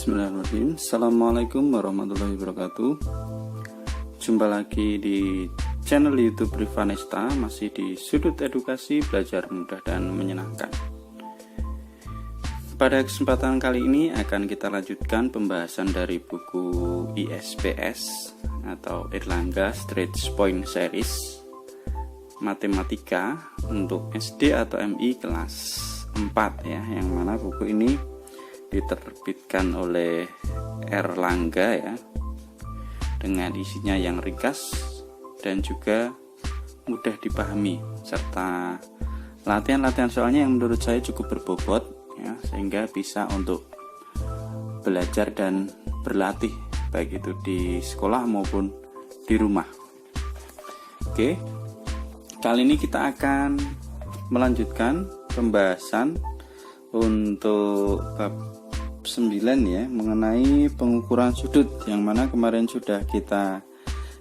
Bismillahirrahmanirrahim. Assalamualaikum warahmatullahi wabarakatuh. Jumpa lagi di channel YouTube Rivanesta, masih di sudut edukasi belajar mudah dan menyenangkan. Pada kesempatan kali ini akan kita lanjutkan pembahasan dari buku ISPS atau Erlangga Stretch Point Series Matematika untuk SD atau MI kelas 4 ya, yang mana buku ini diterbitkan oleh Erlangga ya, dengan isinya yang ringkas dan juga mudah dipahami, serta latihan-latihan soalnya yang menurut saya cukup berbobot ya, sehingga bisa untuk belajar dan berlatih baik itu di sekolah maupun di rumah. Oke, kali ini kita akan melanjutkan pembahasan untuk bab 9 ya, mengenai pengukuran sudut, yang mana kemarin sudah kita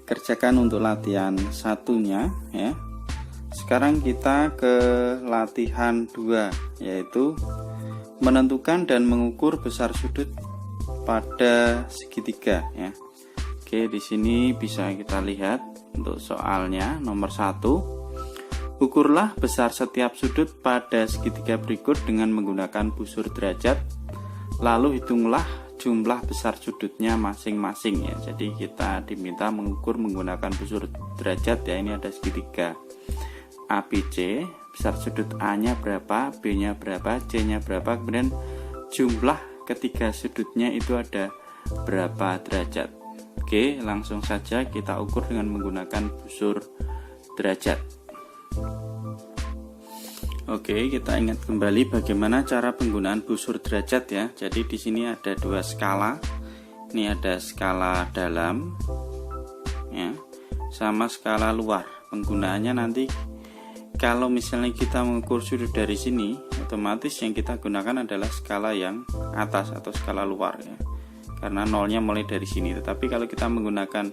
kerjakan untuk latihan satunya ya. Sekarang kita ke latihan 2, yaitu menentukan dan mengukur besar sudut pada segitiga ya. Oke, di sini bisa kita lihat untuk soalnya nomor 1. Ukurlah besar setiap sudut pada segitiga berikut dengan menggunakan busur derajat. Lalu hitunglah jumlah besar sudutnya masing-masing ya. Jadi kita diminta mengukur menggunakan busur derajat ya. Ini ada segitiga ABC, besar sudut A-nya berapa, B-nya berapa, C-nya berapa, kemudian jumlah ketiga sudutnya itu ada berapa derajat. Oke, langsung saja kita ukur dengan menggunakan busur derajat. Oke, kita ingat kembali bagaimana cara penggunaan busur derajat ya. Jadi di sini ada dua skala. Ini ada skala dalam ya, sama skala luar. Penggunaannya nanti kalau misalnya kita mengukur sudut dari sini, otomatis yang kita gunakan adalah skala yang atas atau skala luar ya. Karena nolnya mulai dari sini. Tetapi kalau kita menggunakan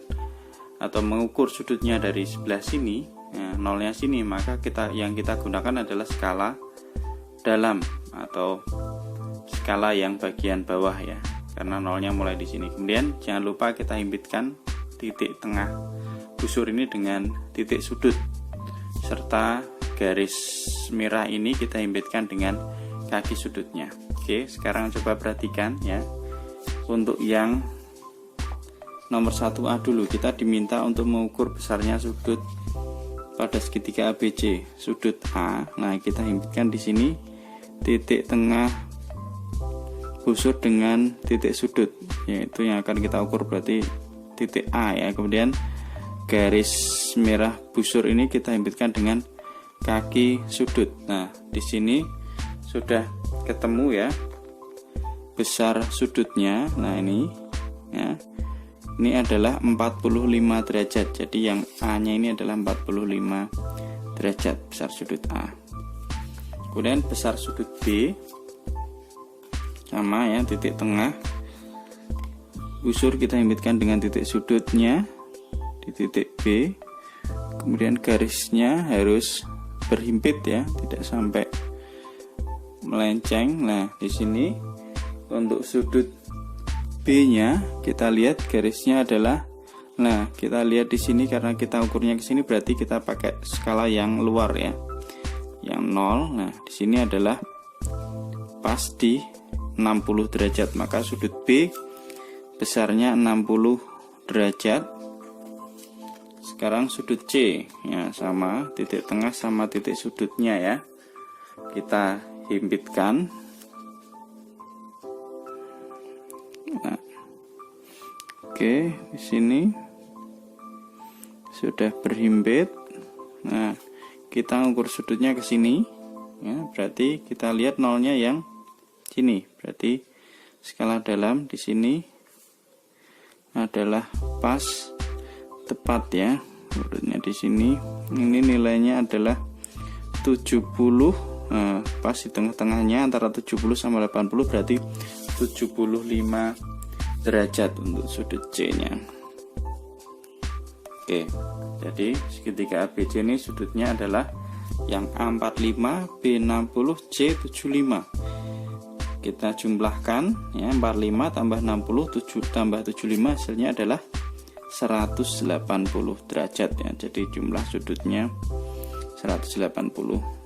atau mengukur sudutnya dari sebelah sini, ya, nolnya sini, maka yang kita gunakan adalah skala dalam atau skala yang bagian bawah ya, karena nolnya mulai di sini. Kemudian jangan lupa kita himpitkan titik tengah busur ini dengan titik sudut, serta garis merah ini kita himpitkan dengan kaki sudutnya. Oke, sekarang coba perhatikan ya. Untuk yang nomor 1A dulu, kita diminta untuk mengukur besarnya sudut pada segitiga ABC, sudut A. Nah, kita himpitkan di sini titik tengah busur dengan titik sudut, yaitu yang akan kita ukur berarti titik A ya. Kemudian garis merah busur ini kita himpitkan dengan kaki sudut. Nah, di sini sudah ketemu ya besar sudutnya. Nah, ini ya. Ini adalah 45 derajat. Jadi yang A-nya ini adalah 45 derajat besar sudut A. Kemudian besar sudut B sama ya, titik tengah busur kita himpitkan dengan titik sudutnya di titik B. Kemudian garisnya harus berhimpit ya, tidak sampai melenceng. Nah, di sini untuk sudut B-nya kita lihat garisnya adalah, nah kita lihat di sini karena kita ukurnya ke sini berarti kita pakai skala yang luar ya, yang 0. Nah, di sini adalah pas di 60 derajat, maka sudut B besarnya 60 derajat. Sekarang sudut C ya, sama titik tengah sama titik sudutnya ya, kita himpitkan. Nah, oke, di sini sudah berhimpit. Nah, kita ukur sudutnya ke sini ya, berarti kita lihat nolnya yang sini, berarti skala dalam di sini adalah pas tepat ya. Urutnya di sini, ini nilainya adalah 70. Nah, pas di tengah-tengahnya antara 70 sama 80, berarti 75 derajat untuk sudut C-nya. Oke, jadi segitiga ABC ini sudutnya adalah yang A45, B60, C75. kita jumlahkan ya, 45 tambah 60 tambah 75 hasilnya adalah 180 derajat ya. Jadi jumlah sudutnya 180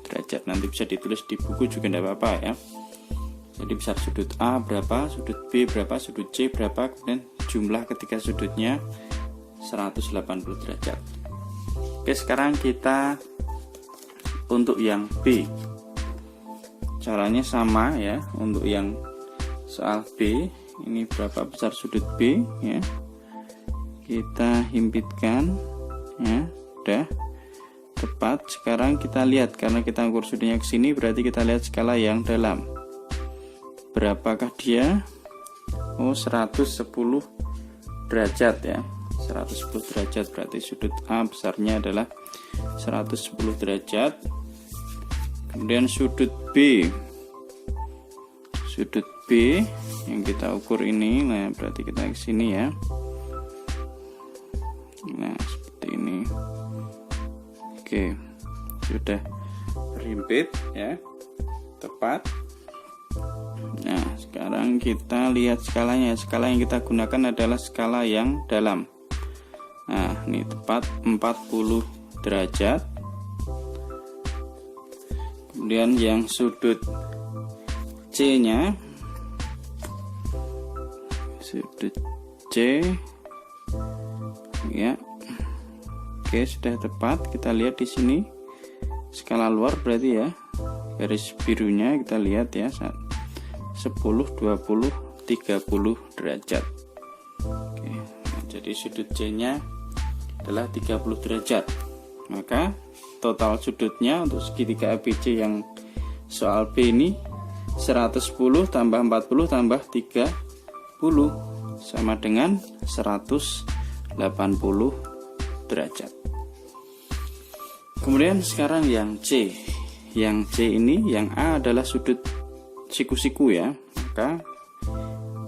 derajat. Nanti bisa ditulis di buku juga tidak apa-apa ya. Jadi besar sudut A berapa, sudut B berapa, sudut C berapa, kemudian jumlah ketiga sudutnya 180 derajat. Oke, sekarang kita untuk yang B. Caranya sama ya. Untuk yang soal B, ini berapa besar sudut B ya. Kita himpitkan ya, udah tepat. Sekarang kita lihat, karena kita ukur sudutnya ke sini, berarti kita lihat skala yang dalam. Berapakah dia? Oh, 110 derajat ya. 110 derajat berarti sudut A besarnya adalah 110 derajat. Kemudian sudut B. Sudut B yang kita ukur ini, nah berarti kita ke sini ya. Nah, seperti ini. Oke, sudah berhimpit ya, tepat. Nah, sekarang kita lihat skalanya. Skala yang kita gunakan adalah skala yang dalam. Nah, ini tepat 40 derajat. Kemudian yang sudut C nya, sudut C ya. Oke, sudah tepat. Kita lihat di sini skala luar berarti ya, garis birunya kita lihat ya, 10, 20, 30 derajat. Oke, nah, jadi sudut C nya adalah 30 derajat. Maka total sudutnya untuk segitiga ABC yang soal B ini 110 tambah 40 tambah 30 sama dengan 180 derajat. Kemudian sekarang yang C. Yang C ini, yang A adalah sudut siku-siku ya. Maka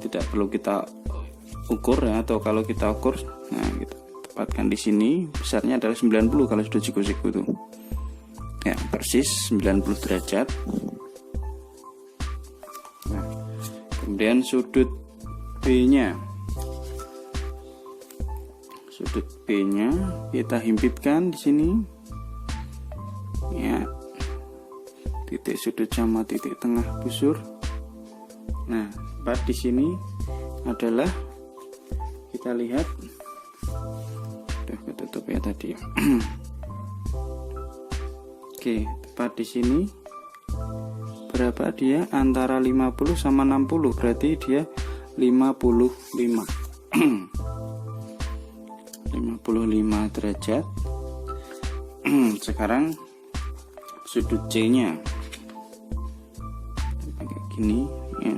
tidak perlu kita ukur ya, atau kalau kita ukur, nah kita tempatkan di sini, besarnya adalah 90 kalau sudut siku-siku itu. Ya, persis 90 derajat. Nah, kemudian sudut B-nya. Sudut B-nya kita himpitkan di sini. Ya. Titik sudut sama titik tengah busur. Nah, tepat di sini adalah, kita lihat, udah ketutup ya tadi. Oke, tepat di sini berapa dia? Antara 50 sama 60, berarti dia 55. 55 derajat. Sekarang sudut C-nya kayak gini ya.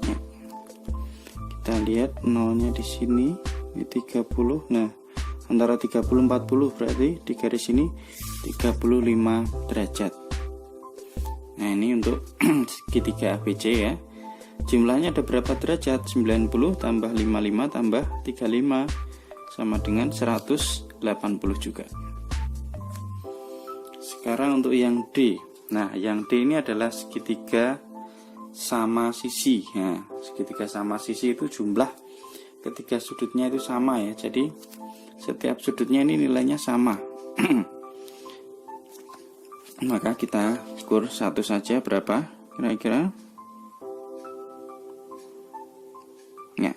Ya. Kita lihat nolnya di sini, ini 30. Nah, antara 30 40 berarti di garis ini 35 derajat. Nah, ini untuk segitiga ABC ya. Jumlahnya ada berapa derajat? 90 tambah 55 tambah 35 sama dengan 180 juga. Sekarang untuk yang D. Nah, yang D ini adalah segitiga sama sisi. Nah, segitiga sama sisi itu jumlah ketiga sudutnya itu sama ya. Jadi setiap sudutnya ini nilainya sama. Maka kita ukur satu saja, berapa kira-kira? Ya,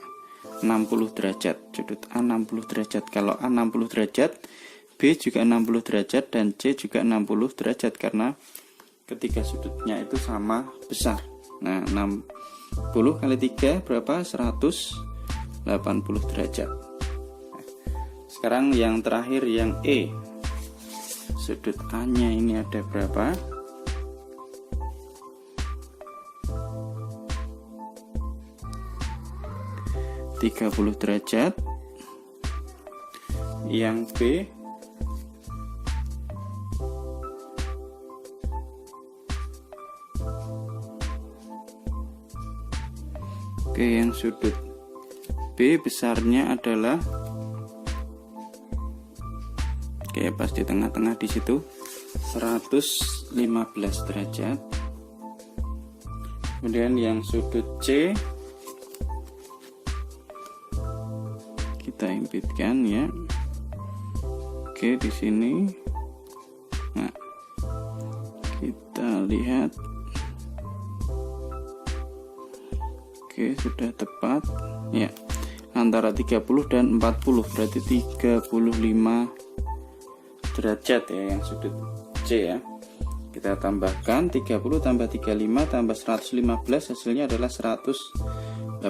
60 derajat. Sudut A 60 derajat. Kalau A 60 derajat, B juga 60 derajat, dan C juga 60 derajat, karena ketiga sudutnya itu sama besar. Nah, 60 kali 3 berapa? 180 derajat. Nah, sekarang yang terakhir, yang E. Sudut A nya ini ada berapa? (30 derajat). Yang B Oke, yang sudut B besarnya adalah, oke, pas di tengah-tengah di situ, 115 derajat. Kemudian yang sudut C kita impitkan ya. Oke, di sini. Nah, kita lihat. Oke, sudah tepat ya. Antara 30 dan 40 berarti 35 derajat ya yang sudut C ya. Kita tambahkan 30 tambah 35 tambah 115, hasilnya adalah 180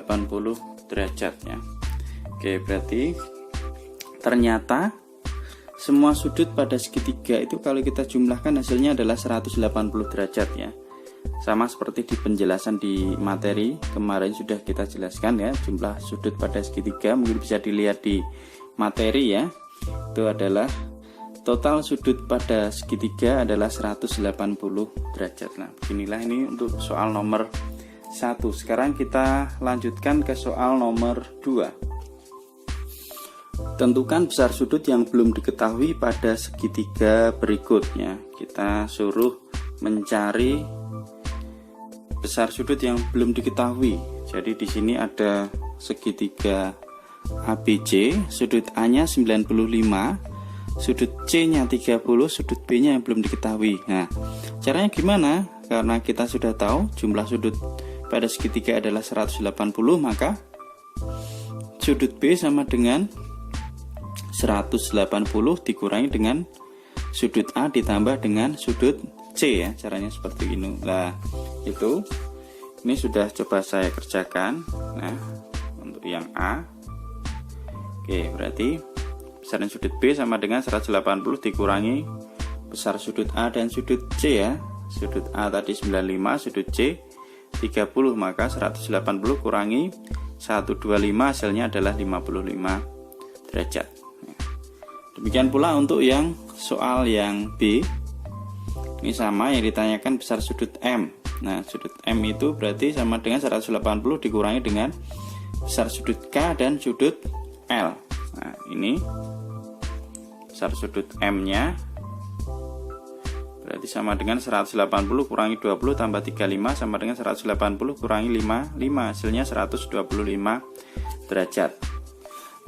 derajat ya. Oke, berarti ternyata semua sudut pada segitiga itu kalau kita jumlahkan hasilnya adalah 180 derajat ya. Sama seperti di penjelasan di materi kemarin sudah kita jelaskan ya, jumlah sudut pada segitiga mungkin bisa dilihat di materi ya. Itu adalah total sudut pada segitiga adalah 180 derajat. Nah, beginilah ini untuk soal nomor 1. Sekarang kita lanjutkan ke soal nomor 2. Tentukan besar sudut yang belum diketahui pada segitiga berikutnya. Kita suruh mencari besar sudut yang belum diketahui. Jadi di sini ada segitiga ABC, sudut A-nya 95, sudut C-nya 30, sudut B-nya yang belum diketahui. Nah, caranya gimana? Karena kita sudah tahu jumlah sudut pada segitiga adalah 180, maka sudut B sama dengan 180 dikurangi dengan sudut A ditambah dengan sudut C ya. Caranya seperti ini. Nah, itu ini sudah coba saya kerjakan. Nah, untuk yang A. Oke, berarti besaran sudut B sama dengan 180 dikurangi besar sudut A dan sudut C ya. Sudut A tadi 95, sudut C 30, maka 180 kurangi 125 hasilnya adalah 55 derajat. Demikian pula untuk yang soal yang B. Ini sama yang ditanyakan besar sudut M. Nah, sudut M itu berarti sama dengan 180 dikurangi dengan besar sudut K dan sudut L. Nah, ini besar sudut M-nya berarti sama dengan 180 kurangi 20 tambah 35 sama dengan 180 kurangi 5 hasilnya 125 derajat.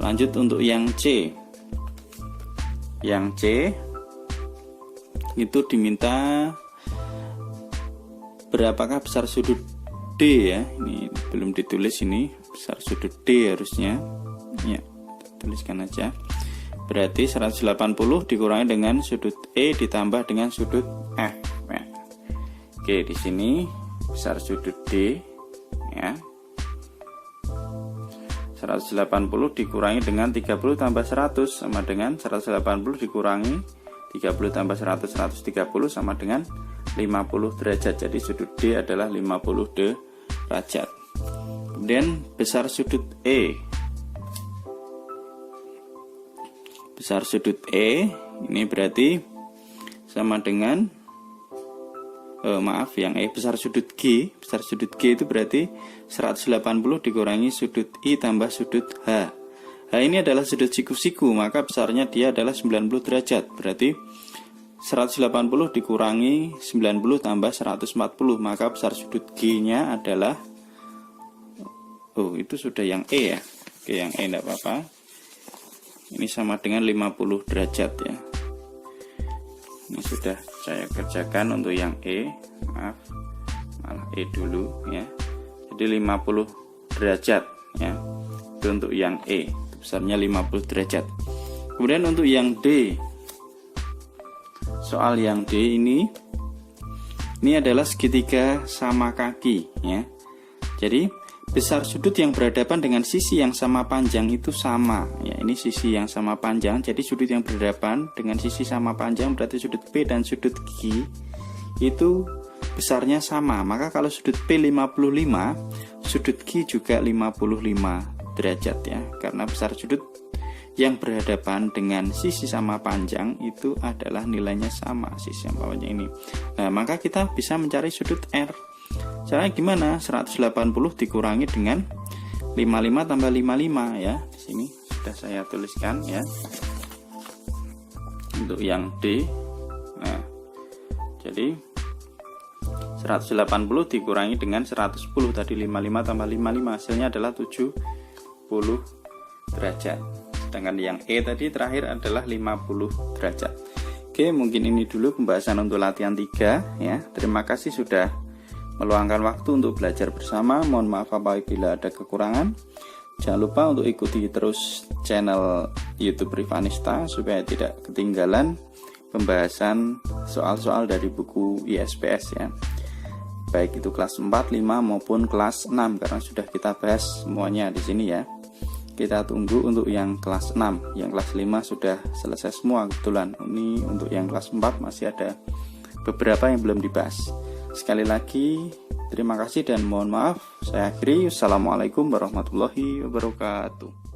Lanjut untuk yang C. Yang C itu diminta berapakah besar sudut D ya. Ini belum ditulis, ini besar sudut D harusnya ya, tuliskan aja. Berarti 180 dikurangi dengan sudut E ditambah dengan sudut F ya. Oke, di sini besar sudut D ya, 180 dikurangi dengan 30 tambah 100 sama dengan 180 dikurangi 30 tambah 100, 130 sama dengan 50 derajat. Jadi sudut D adalah 50 derajat. Kemudian besar sudut E. Besar sudut E ini berarti sama dengan yang besar sudut G. Besar sudut G itu berarti 180 dikurangi sudut I tambah sudut H. H ini adalah sudut siku-siku, maka besarnya dia adalah 90 derajat. Berarti 180 dikurangi 90 tambah 140, maka besar sudut G-nya adalah itu sudah yang E ya. Oke, yang E enggak apa-apa. Ini sama dengan 50 derajat ya. Ini sudah saya kerjakan untuk yang E. Maaf, malah E dulu ya. Jadi 50 derajat ya. Itu untuk yang E, besarnya 50 derajat. Kemudian untuk yang D. Soal yang D ini adalah segitiga sama kaki ya. Jadi besar sudut yang berhadapan dengan sisi yang sama panjang itu sama ya. Ini sisi yang sama panjang, jadi sudut yang berhadapan dengan sisi sama panjang berarti sudut P dan sudut Q itu besarnya sama. Maka kalau sudut P 55, sudut Q juga 55 derajat ya. Karena besar sudut yang berhadapan dengan sisi sama panjang itu adalah nilainya sama, sisi yang panjang ini. Nah, maka kita bisa mencari sudut R. Caranya gimana? 180 dikurangi dengan 55 tambah 55 ya. Di sini sudah saya tuliskan ya. Untuk yang D. Nah, Jadi 180 dikurangi dengan 110 tadi, 55 tambah 55 hasilnya adalah 70 derajat. Sedangkan yang E tadi terakhir adalah 50 derajat. Oke, mungkin ini dulu pembahasan untuk latihan 3 ya. Terima kasih sudah meluangkan waktu untuk belajar bersama. Mohon maaf apabila ada kekurangan. Jangan lupa untuk ikuti terus channel YouTube Rivanista supaya tidak ketinggalan pembahasan soal-soal dari buku ISPS ya. Baik itu kelas 4, 5 maupun kelas 6 karena sudah kita bahas semuanya di sini ya. Kita tunggu untuk yang kelas 6. Yang kelas 5 sudah selesai semua kebetulan. Ini untuk yang kelas 4 masih ada beberapa yang belum dibahas. Sekali lagi terima kasih dan mohon maaf. Saya akhiri. Wassalamualaikum warahmatullahi wabarakatuh.